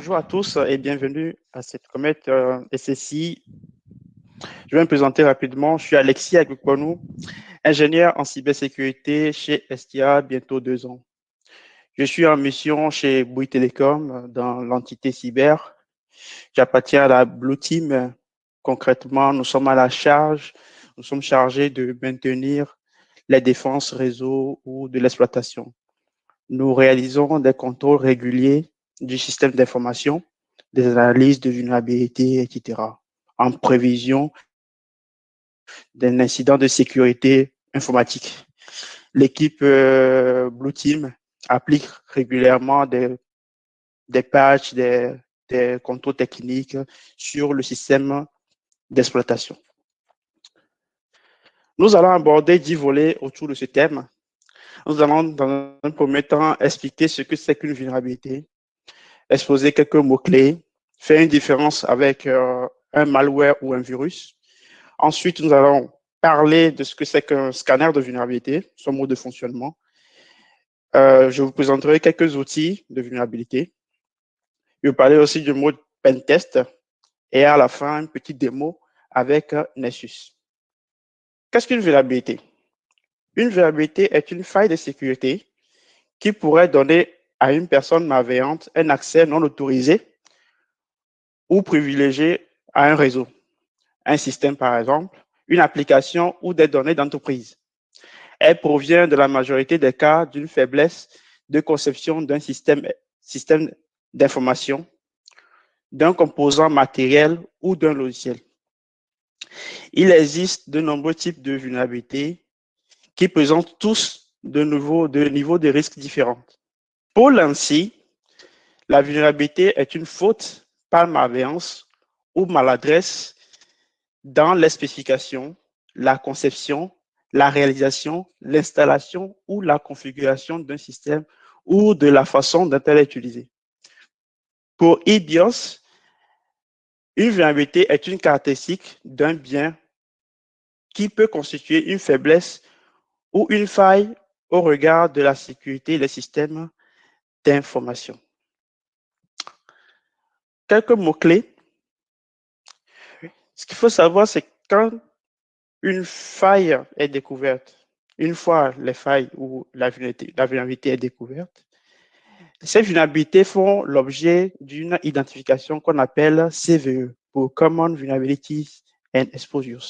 Bonjour à tous et bienvenue à cette comète SSI. Je vais me présenter rapidement. Je suis Alexis Agukwanou, ingénieur en cybersécurité chez STA, bientôt 2 ans. Je suis en mission chez Bouygues Télécom dans l'entité cyber. J'appartiens à la Blue Team. Concrètement, nous sommes nous sommes chargés de maintenir les défenses réseau ou de l'exploitation. Nous réalisons des contrôles réguliers du système d'information, des analyses de vulnérabilité, etc., en prévision d'un incident de sécurité informatique. L'équipe Blue Team applique régulièrement des patchs, des contrôles techniques sur le système d'exploitation. Nous allons aborder 10 volets autour de ce thème. Nous allons, dans un premier temps, expliquer ce que c'est qu'une vulnérabilité, exposer quelques mots-clés, faire une différence avec un malware ou un virus. Ensuite, nous allons parler de ce que c'est qu'un scanner de vulnérabilité, son mode de fonctionnement. Je vous présenterai quelques outils de vulnérabilité. Je vais parler aussi du mode pentest et à la fin, une petite démo avec Nessus. Qu'est-ce qu'une vulnérabilité? Une vulnérabilité est une faille de sécurité qui pourrait donner à une personne malveillante un accès non autorisé ou privilégié à un réseau, un système par exemple, une application ou des données d'entreprise. Elle provient de la majorité des cas d'une faiblesse de conception d'un système d'information, d'un composant matériel ou d'un logiciel. Il existe de nombreux types de vulnérabilités qui présentent tous de niveaux de risques différents. Pour l'ANSSI, la vulnérabilité est une faute par malveillance ou maladresse dans les spécifications, la conception, la réalisation, l'installation ou la configuration d'un système ou de la façon dont elle est utilisée. Pour eBIOS, une vulnérabilité est une caractéristique d'un bien qui peut constituer une faiblesse ou une faille au regard de la sécurité des systèmes d'information. Quelques mots-clés. Ce qu'il faut savoir, c'est que quand une faille est découverte, une fois les failles ou la vulnérabilité est découverte, ces vulnérabilités font l'objet d'une identification qu'on appelle CVE, pour Common Vulnerabilities and Exposures.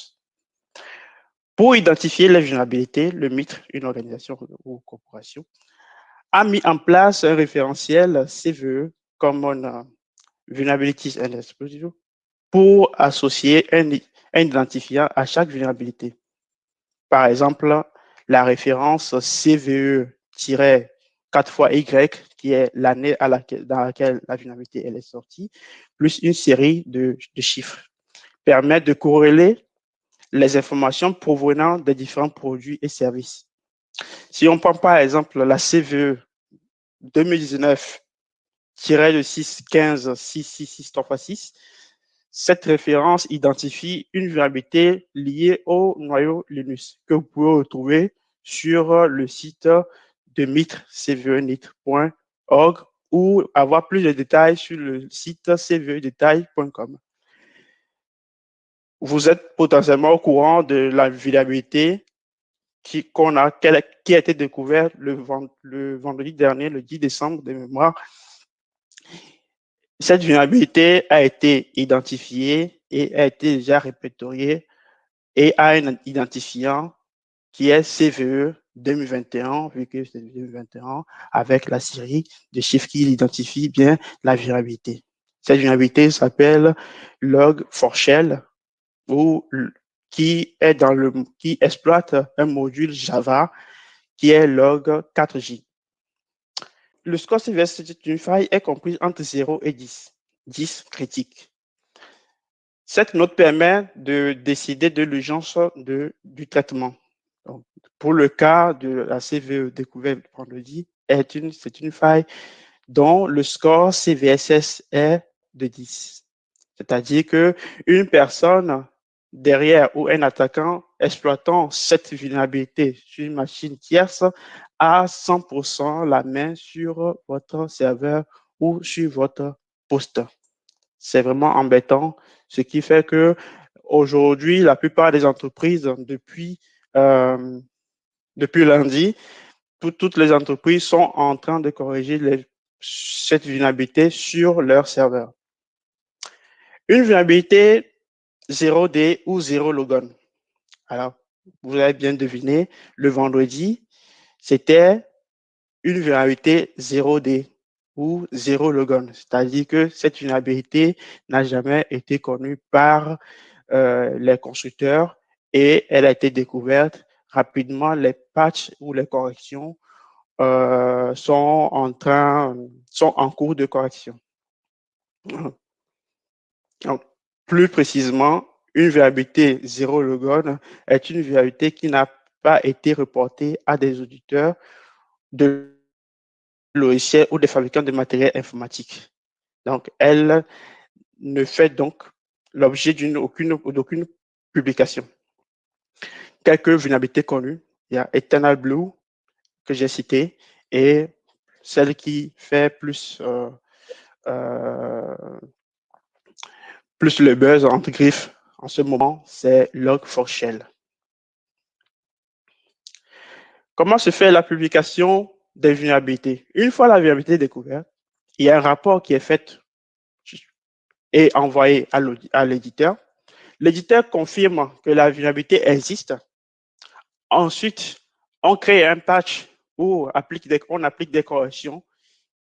Pour identifier les vulnérabilités, le MITRE, une organisation ou corporation, a mis en place un référentiel CVE, Common Vulnerabilities and Exposures, pour associer un identifiant à chaque vulnérabilité. Par exemple, la référence CVE-4 fois Y, qui est l'année dans laquelle la vulnérabilité est sortie, plus une série de chiffres, permet de corréler les informations provenant des différents produits et services. Si on prend par exemple la CVE 2019-615-666-3x6, cette référence identifie une vulnérabilité liée au noyau Linux que vous pouvez retrouver sur le site de MITRE, cvenit.org, ou avoir plus de détails sur le site cvedetail.com. Vous êtes potentiellement au courant de la vulnérabilité qui a été découverte le vendredi dernier, le 10 décembre de mémoire. Cette vulnérabilité a été identifiée et a été déjà répertoriée et a un identifiant qui est CVE 2021, vu que c'est 2021, avec la série de chiffres qui identifie bien la vulnérabilité. Cette vulnérabilité s'appelle log4shell ou qui exploite un module Java qui est log4j. Le score CVS d'une faille est compris entre 0 et 10. 10 critique. Cette note permet de décider de l'urgence du traitement. Donc, pour le cas de la CVE découverte vendredi, c'est une faille dont le score CVSS est de 10. C'est-à-dire qu'une personne derrière ou un attaquant exploitant cette vulnérabilité sur une machine tierce a 100% la main sur votre serveur ou sur votre post. C'est vraiment embêtant, ce qui fait que aujourd'hui, la plupart des entreprises, euh, depuis lundi, toutes les entreprises sont en train de corriger cette vulnérabilité sur leur serveur. Une vulnérabilité 0D ou 0 logon. Alors, vous avez bien deviné, le vendredi, c'était une vulnérabilité 0D ou 0 logon. C'est-à-dire que cette vulnérabilité n'a jamais été connue par les constructeurs et elle a été découverte rapidement. Les patchs ou les corrections sont en cours de correction. Donc, plus précisément, une vulnérabilité 0 logon est une vulnérabilité qui n'a pas été reportée à des auditeurs de logiciels ou des fabricants de matériel informatique. Donc, elle ne fait donc l'objet d'aucune publication. Quelques vulnérabilités connues, il y a Eternal Blue que j'ai cité et celle qui fait euh, plus le buzz entre griffes en ce moment, c'est Log4Shell. Comment se fait la publication des vulnérabilités? Une fois la vulnérabilité découverte, il y a un rapport qui est fait et envoyé à l'éditeur. L'éditeur confirme que la vulnérabilité existe. Ensuite, on crée un patch où on applique des corrections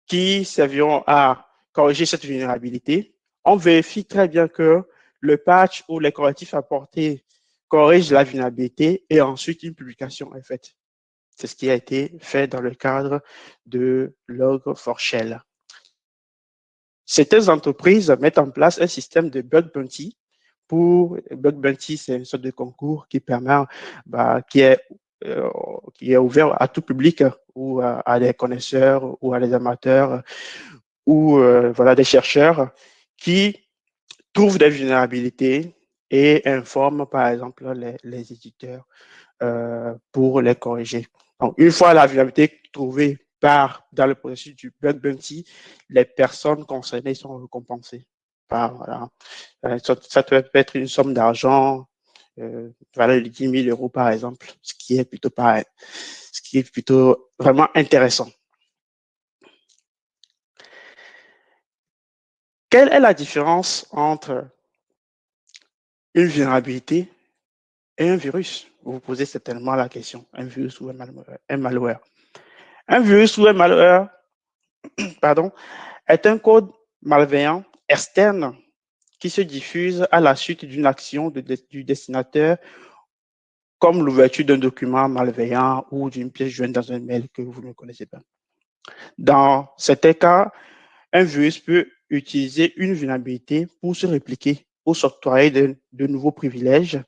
qui serviront à corriger cette vulnérabilité. On vérifie très bien que le patch ou les correctifs apportés corrigent la vulnérabilité et ensuite une publication est faite. C'est ce qui a été fait dans le cadre de Log4Shell. Certaines entreprises mettent en place un système de bug bounty. Bug bounty, c'est une sorte de concours qui permet, bah, euh, qui est ouvert à tout public ou à des connaisseurs ou à des amateurs ou voilà des chercheurs qui trouvent des vulnérabilités et informent par exemple les éditeurs pour les corriger. Donc, une fois la vulnérabilité trouvée dans le processus du bug bounty, les personnes concernées sont récompensées. Voilà. Ça peut être une somme d'argent, valeur de 10 000 euros par exemple, ce qui est plutôt vraiment intéressant. Quelle est la différence entre une vulnérabilité et un virus? Vous vous posez certainement la question, un virus ou un malware. Un virus ou un malware, pardon, est un code malveillant externe qui se diffuse à la suite d'une action du destinataire, comme l'ouverture d'un document malveillant ou d'une pièce jointe dans un mail que vous ne connaissez pas. Dans certains cas, un virus peut utiliser une vulnérabilité pour se répliquer ou s'octroyer de nouveaux privilèges.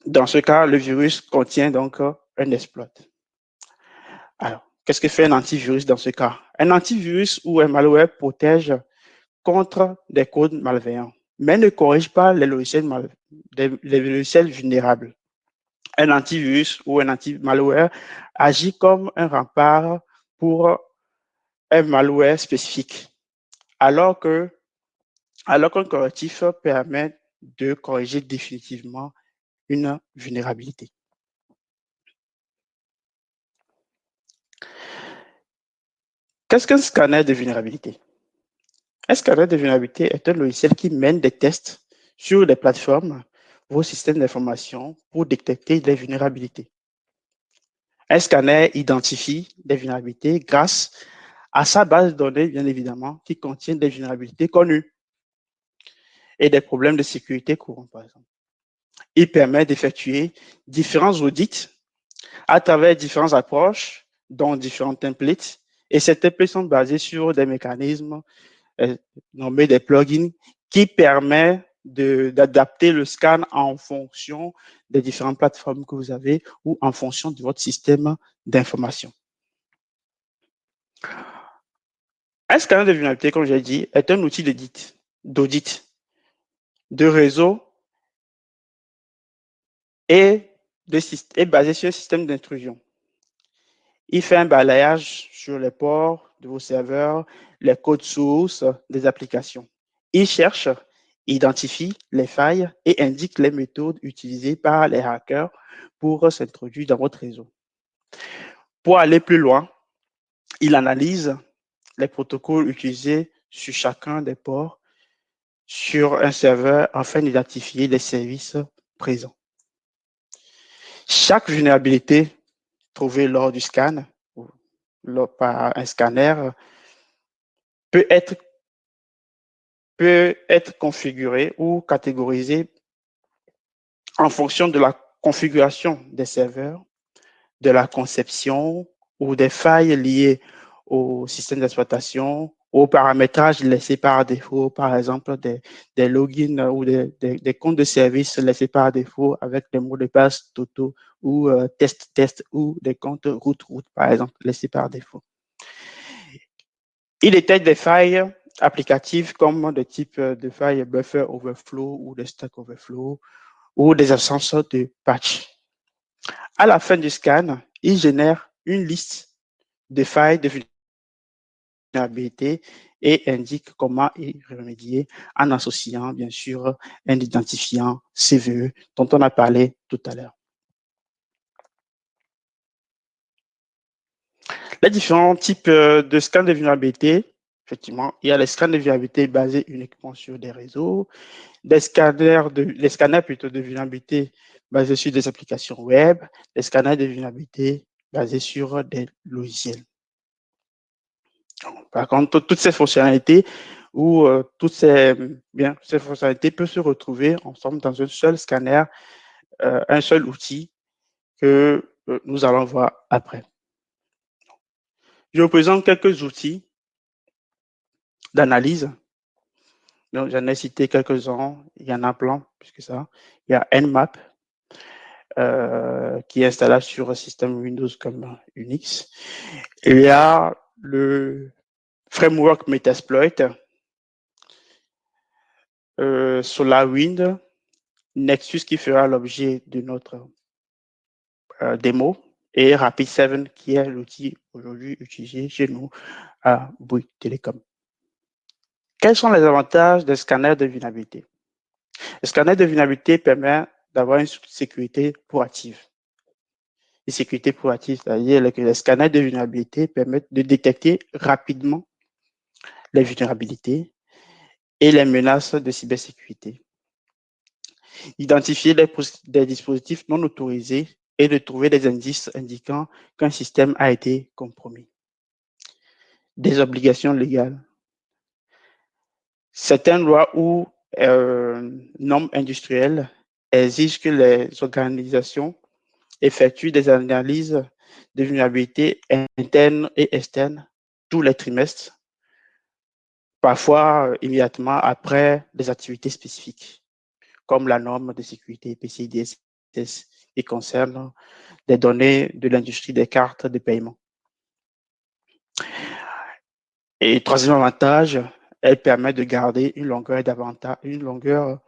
Dans ce cas, le virus contient donc un exploit. Alors, qu'est-ce que fait un antivirus dans ce cas? Un antivirus ou un malware protège contre des codes malveillants, mais ne corrige pas les logiciels vulnérables. Un antivirus ou un anti-malware agit comme un rempart pour un malware spécifique, alors que alors qu'un correctif permet de corriger définitivement une vulnérabilité. Qu'est-ce qu'un scanner de vulnérabilité? Un scanner de vulnérabilité est un logiciel qui mène des tests sur les plateformes, vos systèmes d'information pour détecter des vulnérabilités. Un scanner identifie des vulnérabilités grâce à sa base de données, bien évidemment, qui contient des vulnérabilités connues et des problèmes de sécurité courants, par exemple. Il permet d'effectuer différents audits à travers différentes approches, dont différents templates. Et ces templates sont basés sur des mécanismes nommés des plugins qui permettent d'adapter le scan en fonction des différentes plateformes que vous avez ou en fonction de votre système d'information. Un scanner de vulnérabilité, comme j'ai dit, est un outil d'audit, de réseau et est basé sur un système d'intrusion. Il fait un balayage sur les ports de vos serveurs, les codes sources des applications. Il cherche, identifie les failles et indique les méthodes utilisées par les hackers pour s'introduire dans votre réseau. Pour aller plus loin, il analyse les protocoles utilisés sur chacun des ports sur un serveur afin d'identifier les services présents. Chaque vulnérabilité trouvée lors du scan ou par un scanner peut être configurée ou catégorisée en fonction de la configuration des serveurs, de la conception ou des failles liées au système d'exploitation, au paramétrage laissé par défaut, par exemple des logins ou des comptes de service laissés par défaut avec des mots de passe totaux ou test ou des comptes route, par exemple, laissés par défaut. Il détecte des failles applicatives comme de type de failles buffer overflow ou de stack overflow ou des absences de patch. À la fin du scan, il génère une liste de failles de vulnérabilité et indique comment y remédier en associant, bien sûr, un identifiant CVE dont on a parlé tout à l'heure. Les différents types de scans de vulnérabilité, effectivement, il y a les scans de vulnérabilité basés uniquement sur des réseaux, les scanners de vulnérabilité basés sur des applications web, les scanners de vulnérabilité basés sur des logiciels. Par contre, toutes ces fonctionnalités ou ces fonctionnalités peuvent se retrouver ensemble dans un seul scanner, un seul outil que nous allons voir après. Je vous présente quelques outils d'analyse. Donc, j'en ai cité quelques-uns, il y en a plein, puisque ça. Il y a Nmap, qui est installable sur un système Windows comme Unix. Il y a le framework Metasploit, SolarWind, Nexus qui fera l'objet de notre démo et Rapid7 qui est l'outil aujourd'hui utilisé chez nous à Bouygues Télécom. Quels sont les avantages des scanners de vulnérabilité? Le scanner de vulnérabilité permet d'avoir une sécurité proactive. Une sécurité proactive, c'est-à-dire que les scanners de vulnérabilité permettent de détecter rapidement les vulnérabilités et les menaces de cybersécurité, identifier des dispositifs non autorisés et de trouver des indices indiquant qu'un système a été compromis. Des obligations légales. Certaines lois ou normes industrielles exigent que les organisations effectuent des analyses de vulnérabilité internes et externes tous les trimestres, parfois immédiatement après des activités spécifiques, comme la norme de sécurité PCI DSS qui concerne des données de l'industrie des cartes de paiement. Et troisième avantage, elle permet de garder une longueur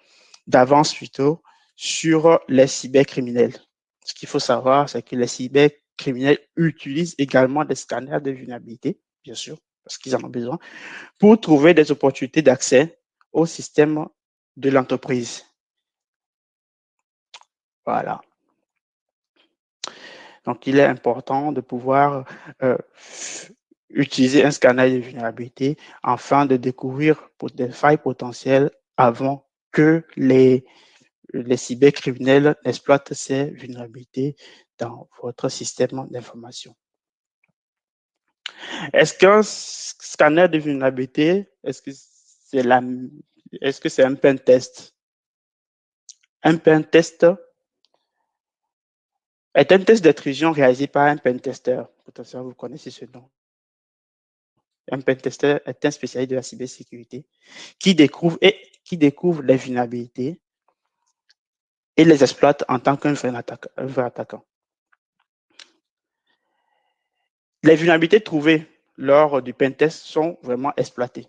d'avance plutôt sur les cybercriminels. Ce qu'il faut savoir, c'est que les cybercriminels utilisent également des scanners de vulnérabilité, bien sûr, parce qu'ils en ont besoin, pour trouver des opportunités d'accès au système de l'entreprise. Voilà. Donc, il est important de pouvoir utiliser un scanner de vulnérabilité afin de découvrir des failles potentielles avant que les cybercriminels exploitent ces vulnérabilités dans votre système d'information. Est-ce qu'un scanner de vulnérabilité, est-ce que c'est un pen test? Un pen test est un test d'intrusion réalisé par un pen tester. Potentiellement, vous connaissez ce nom. Un pen tester est un spécialiste de la cybersécurité qui découvre les vulnérabilités et les exploite en tant qu'un vrai attaquant. Les vulnérabilités trouvées lors du pentest sont vraiment exploitées.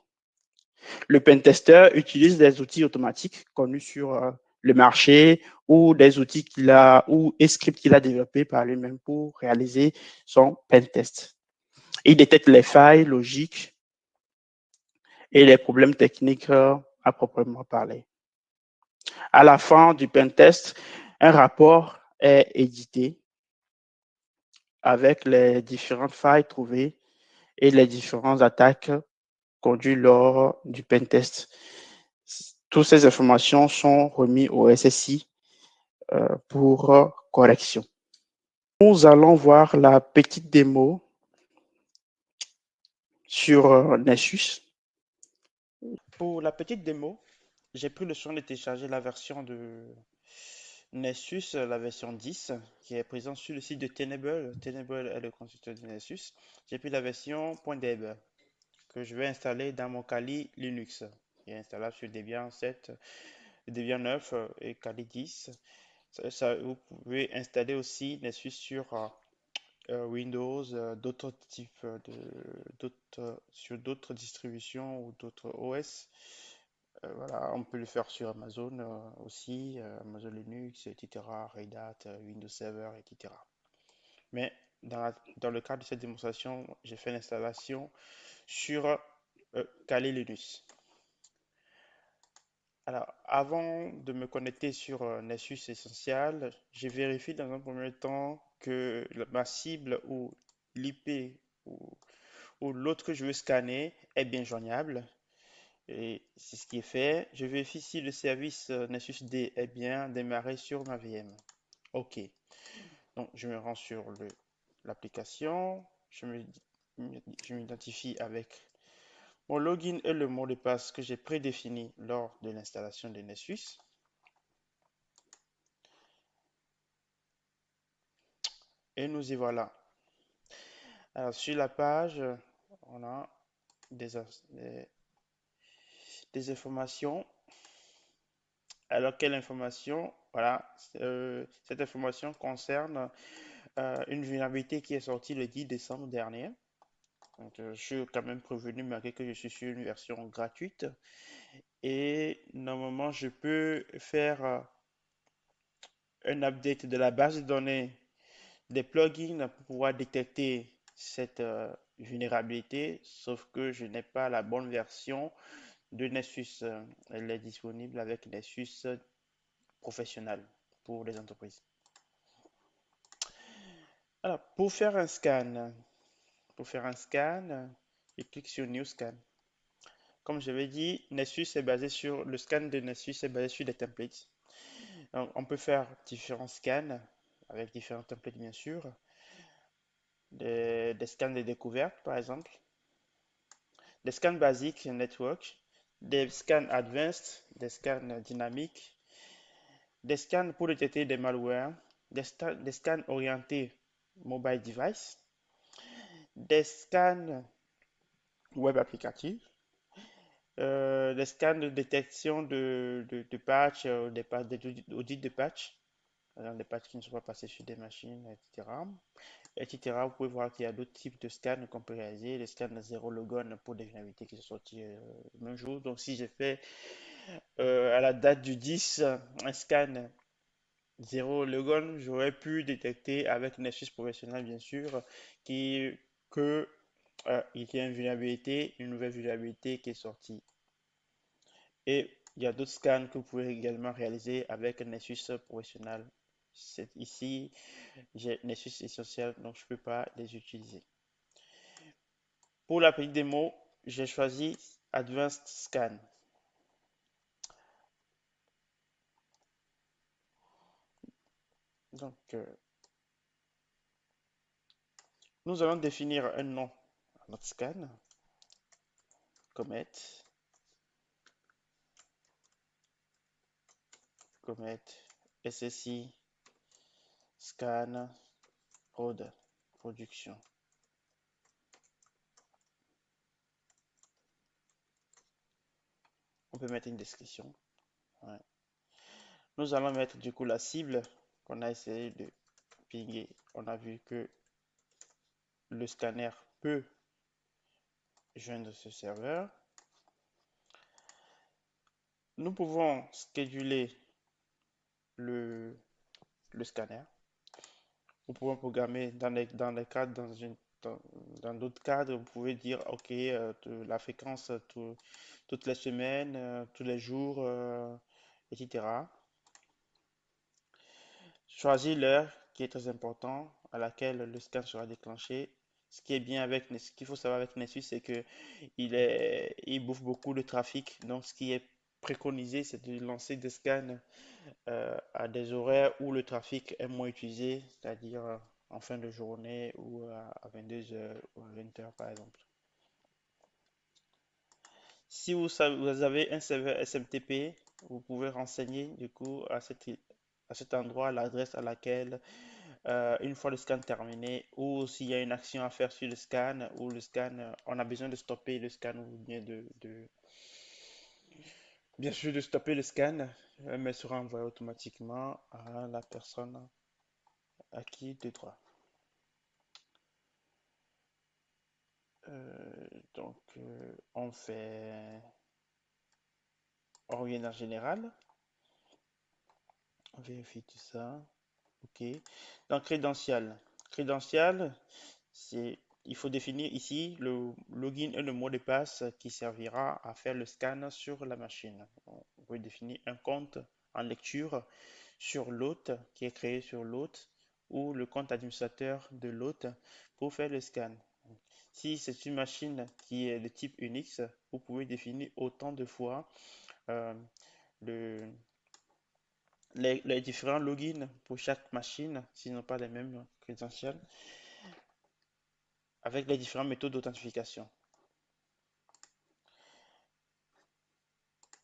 Le pentester utilise des outils automatiques connus sur le marché ou des outils qu'il a ou des scripts qu'il a développés par lui-même pour réaliser son pentest. Il détecte les failles logiques et les problèmes techniques à proprement parler. À la fin du pentest, un rapport est édité avec les différentes failles trouvées et les différentes attaques conduites lors du pentest. Toutes ces informations sont remises au SSI pour correction. Nous allons voir la petite démo sur Nessus. Pour la petite démo, j'ai pris le soin de télécharger la version de Nessus, la version 10, qui est présente sur le site de Tenable. Tenable est le constructeur de Nessus. J'ai pris la version .deb que je vais installer dans mon Kali Linux, qui est installable sur Debian 7, Debian 9 et Kali 10. Vous pouvez installer aussi Nessus sur Windows, d'autres types sur d'autres distributions ou d'autres OS. Voilà, on peut le faire sur Amazon aussi, Amazon Linux, etc., Red Hat, Windows Server, etc. Mais dans le cadre de cette démonstration, j'ai fait l'installation sur Kali Linux. Alors, avant de me connecter sur Nessus Essential, je vérifie dans un premier temps que ma cible ou l'IP ou l'autre que je veux scanner est bien joignable. Et c'est ce qui est fait. Je vérifie si le service Nessus D est bien démarré sur ma VM. OK. Donc, je me rends sur l'application. Je m'identifie avec mon login et le mot de passe que j'ai prédéfini lors de l'installation de Nessus. Et nous y voilà. Alors, sur la page, on a des informations. Alors, quelle information? Voilà, cette information concerne une vulnérabilité qui est sortie le 10 décembre dernier. Donc, je suis quand même prévenu malgré que je suis sur une version gratuite. Et normalement, je peux faire un update de la base de données des plugins pour pouvoir détecter cette vulnérabilité, sauf que je n'ai pas la bonne version de Nessus. Elle est disponible avec Nessus professionnel pour les entreprises. Alors, pour faire un scan, je clique sur New Scan. Comme je l'avais dit, Nessus est basé sur le scan de Nessus est basé sur des templates. Donc, on peut faire différents scans avec différents templates bien sûr, des scans de découverte par exemple, des scans basiques network, des scans advanced, des scans dynamiques, des scans pour détecter des malwares, des scans orientés mobile device, des scans web applicatifs, des scans de détection de patch, d'audit de patch, des patchs qui ne sont pas passés sur des machines, etc. etc. Vous pouvez voir qu'il y a d'autres types de scans qu'on peut réaliser. Les scans zéro logon pour des vulnérabilités qui sont sorties le même jour. Donc, si j'ai fait à la date du 10 un scan zéro logon, j'aurais pu détecter avec Nessus professionnel, bien sûr, qui, que il y a une nouvelle vulnérabilité qui est sortie. Et il y a d'autres scans que vous pouvez également réaliser avec Nessus professionnel. Ici, j'ai Nessus essentiel, donc je ne peux pas les utiliser. Pour la petite démo, j'ai choisi Advanced Scan. Donc, nous allons définir un nom à notre scan. Comet. SSI Scan Prod Production. On peut mettre une description. Ouais. Nous allons mettre du coup la cible qu'on a essayé de pinguer. On a vu que le scanner peut joindre ce serveur. Nous pouvons scheduler le, le scanner. Vous pouvez programmer dans les cadres, dans d'autres cadres, vous pouvez dire, OK, la fréquence toutes les semaines, tous les jours, etc. Choisir l'heure qui est très important à laquelle le scan sera déclenché. Ce qui est bien avec, ce qu'il faut savoir avec Nessus, c'est que il bouffe beaucoup de trafic. Donc, ce qui est préconisé, c'est de lancer des scans à des horaires où le trafic est moins utilisé, c'est-à-dire en fin de journée ou à 22 heures ou à 20 heures par exemple. Si vous avez un serveur SMTP, vous pouvez renseigner du coup à cet endroit l'adresse à laquelle, une fois le scan terminé, ou s'il y a une action à faire sur le scan, ou le scan, on a besoin de stopper le scan ou bien bien sûr de stopper le scan, mais sera envoyé automatiquement à la personne à qui de droit. On fait, on revient en général, on vérifie tout ça. OK. Donc, crédential. Crédential, c'est, il faut définir ici le login et le mot de passe qui servira à faire le scan sur la machine. On peut définir un compte en lecture sur l'hôte qui est créé sur l'hôte ou le compte administrateur de l'hôte pour faire le scan. Si c'est une machine qui est de type Unix, vous pouvez définir autant de fois euh, le- les différents logins pour chaque machine, s'ils n'ont pas les mêmes crédentiels, avec les différentes méthodes d'authentification.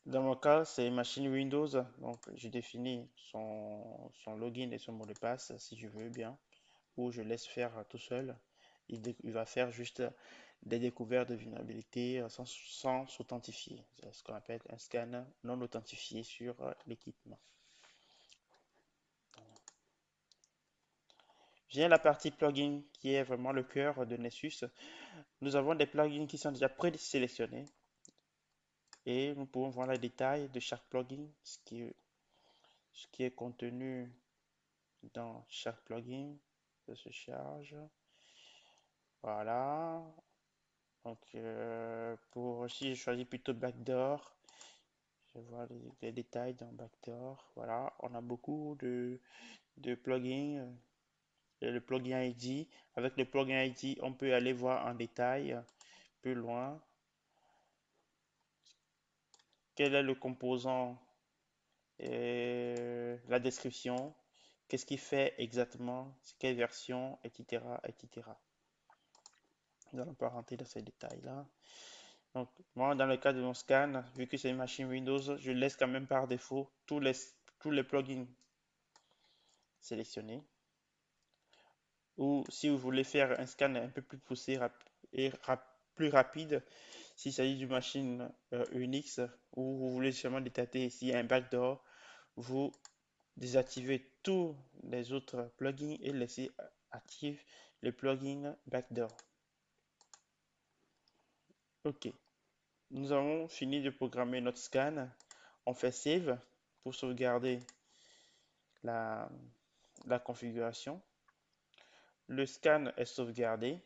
Dans mon cas, c'est une machine Windows, donc je définis son login et son mot de passe si je veux bien, ou je laisse faire tout seul. Il va faire juste des découvertes de vulnérabilité sans s'authentifier. C'est ce qu'on appelle un scan non authentifié sur l'équipement. Vient la partie plugin qui est vraiment le cœur de Nessus. Nous avons des plugins qui sont déjà présélectionnés et nous pouvons voir les détails de chaque plugin, ce qui est contenu dans chaque plugin. Ça se charge. Voilà. Donc, pour si je choisis plutôt Backdoor, je vois les détails dans Backdoor. Voilà, on a beaucoup de plugins. Le plugin ID. Avec le plugin ID, on peut aller voir en détail plus loin quel est le composant, la description, qu'est-ce qu'il fait exactement, quelle version, etc., etc. Nous allons pas rentrer dans ces détails-là. Donc, moi, dans le cas de mon scan, vu que c'est une machine Windows, je laisse quand même par défaut tous les plugins sélectionnés. Ou si vous voulez faire un scan un peu plus poussé et plus rapide, s'il s'agit d'une machine Unix, ou vous voulez seulement détecter s'il y a un backdoor, vous désactivez tous les autres plugins et laissez actif le plugin backdoor. OK. Nous avons fini de programmer notre scan. On fait save pour sauvegarder la, la configuration. Le scan est sauvegardé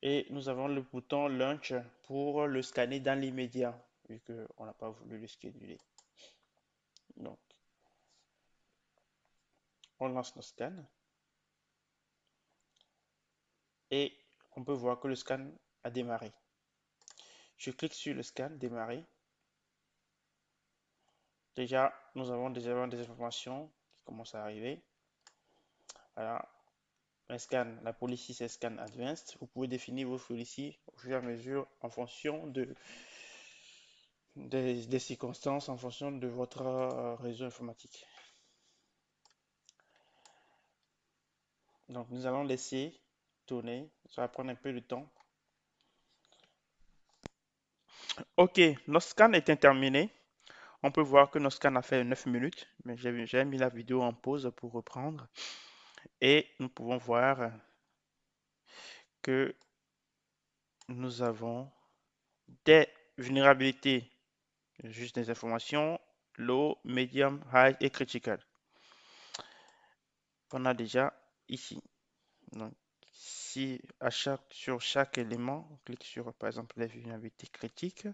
et nous avons le bouton launch pour le scanner dans l'immédiat vu qu'on n'a pas voulu le scheduler. Donc, on lance nos scans et on peut voir que le scan a démarré. Je clique sur le scan démarrer. Déjà, nous avons des informations qui commencent à arriver. Voilà, un scan, la policy c'est scan advanced. Vous pouvez définir vos policies au fur et à mesure en fonction des circonstances, en fonction de votre réseau informatique. Donc, nous allons laisser tourner. Ça va prendre un peu de temps. OK, notre scan est terminé. On peut voir que notre scan a fait 9 minutes, mais j'ai mis la vidéo en pause pour reprendre. Et nous pouvons voir que nous avons des vulnérabilités, juste des informations, low, medium, high et critical. On a déjà ici. Donc, si sur chaque élément, on clique sur, par exemple, les vulnérabilités critiques,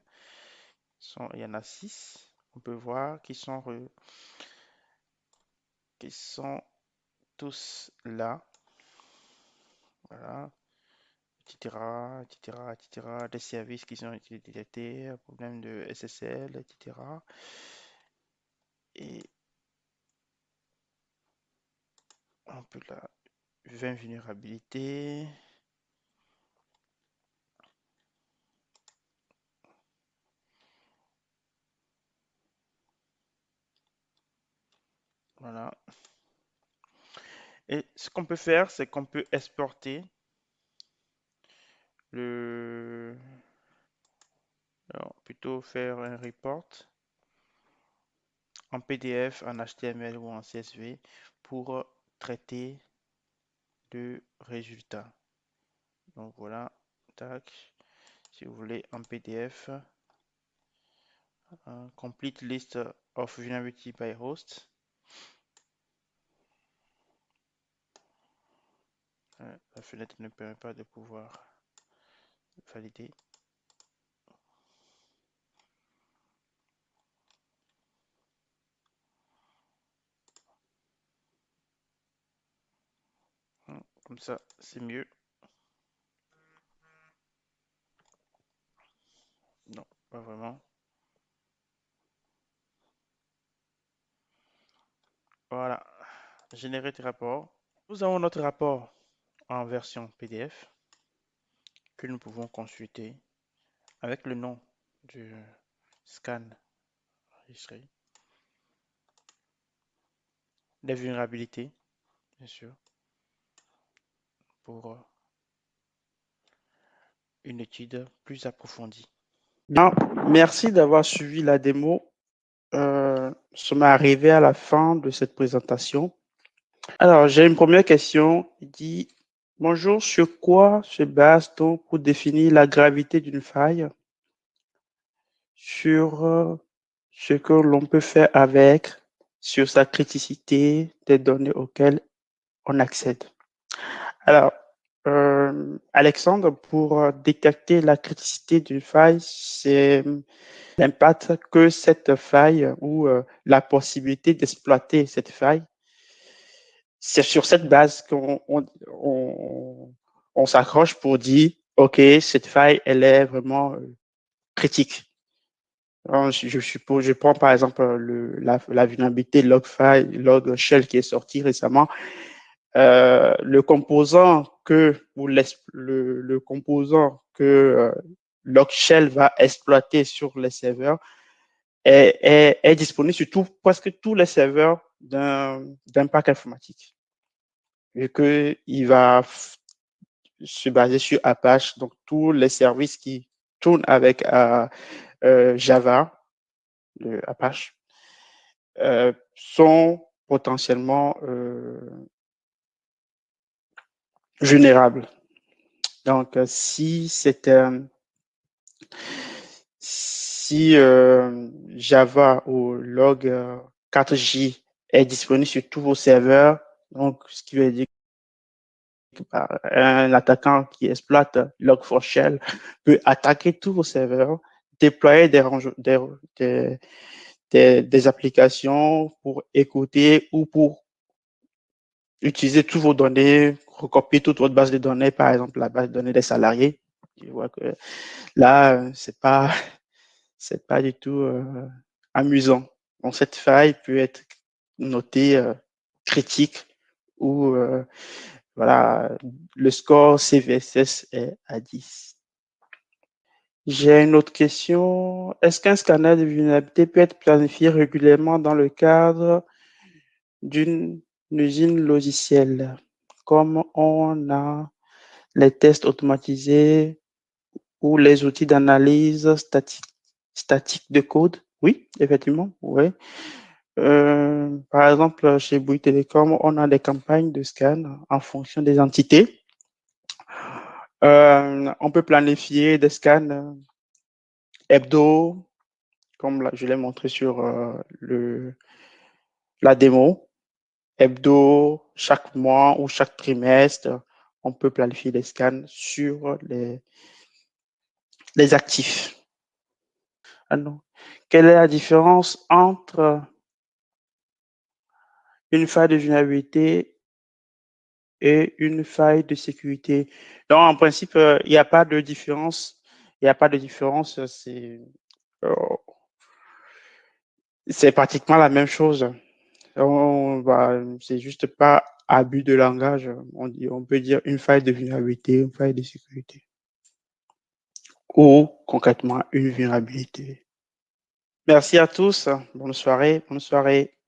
il y en a 6. On peut voir qu'ils sont tous là. Voilà, etc., etc., etc. Des services qui ont été détectés, problème de SSL, etc. Et on peut la 20 vulnérabilités. Voilà. Et ce qu'on peut faire, c'est qu'on peut exporter le... Alors, plutôt faire un report en PDF, en HTML ou en CSV pour traiter le résultat. Donc voilà, tac. Si vous voulez en PDF, complete list of vulnerability by host. La fenêtre ne permet pas de pouvoir valider. Comme ça, c'est mieux. Non, pas vraiment. Voilà, générer tes rapports. Nous avons notre rapport en version PDF que nous pouvons consulter avec le nom du scan enregistré. Les vulnérabilités, bien sûr, pour une étude plus approfondie. Bien, merci d'avoir suivi la démo. Ça m'est arrivé à la fin de cette présentation. Alors, j'ai une première question. Il dit, bonjour, sur quoi se base-t-on pour définir la gravité d'une faille? Sur ce que l'on peut faire avec, sur sa criticité des données auxquelles on accède. Alors, Alexandre, pour détecter la criticité d'une faille, c'est l'impact que cette faille ou la possibilité d'exploiter cette faille. C'est sur cette base qu'on s'accroche pour dire, OK, cette faille, elle est vraiment critique. Alors, je suppose, je prends par exemple la vulnérabilité log shell qui est sortie récemment. Le composant le composant que log shell va exploiter sur les serveurs est disponible sur presque tous les serveurs d'un parc informatique. Vu qu'il va se baser sur Apache, donc tous les services qui tournent avec Java, le Apache, sont potentiellement vulnérables. Donc, si Java ou log 4J est disponible sur tous vos serveurs, donc ce qui veut dire qu'un attaquant qui exploite Log4Shell peut attaquer tous vos serveurs, déployer des applications pour écouter ou pour utiliser toutes vos données, recopier toute votre base de données, par exemple la base de données des salariés. Tu vois que là, c'est pas du tout amusant. Donc cette faille peut être notée critique ou voilà, le score CVSS est à 10. J'ai une autre question. Est-ce qu'un scanner de vulnérabilité peut être planifié régulièrement dans le cadre d'une usine logicielle, comme on a les tests automatisés ou les outils d'analyse statique de code? Oui, effectivement, oui. Par exemple, chez Bouygues Télécom, on a des campagnes de scan en fonction des entités. On peut planifier des scans hebdo, comme je l'ai montré sur la démo, hebdo, chaque mois ou chaque trimestre, on peut planifier les scans sur les actifs. Alors, quelle est la différence entre une faille de vulnérabilité et une faille de sécurité? Donc, en principe, il n'y a pas de différence. Il n'y a pas de différence. Euh, c'est pratiquement la même chose. C'est juste pas abus de langage. On peut dire une faille de vulnérabilité, une faille de sécurité. Ou concrètement une vulnérabilité. Merci à tous. Bonne soirée. Bonne soirée.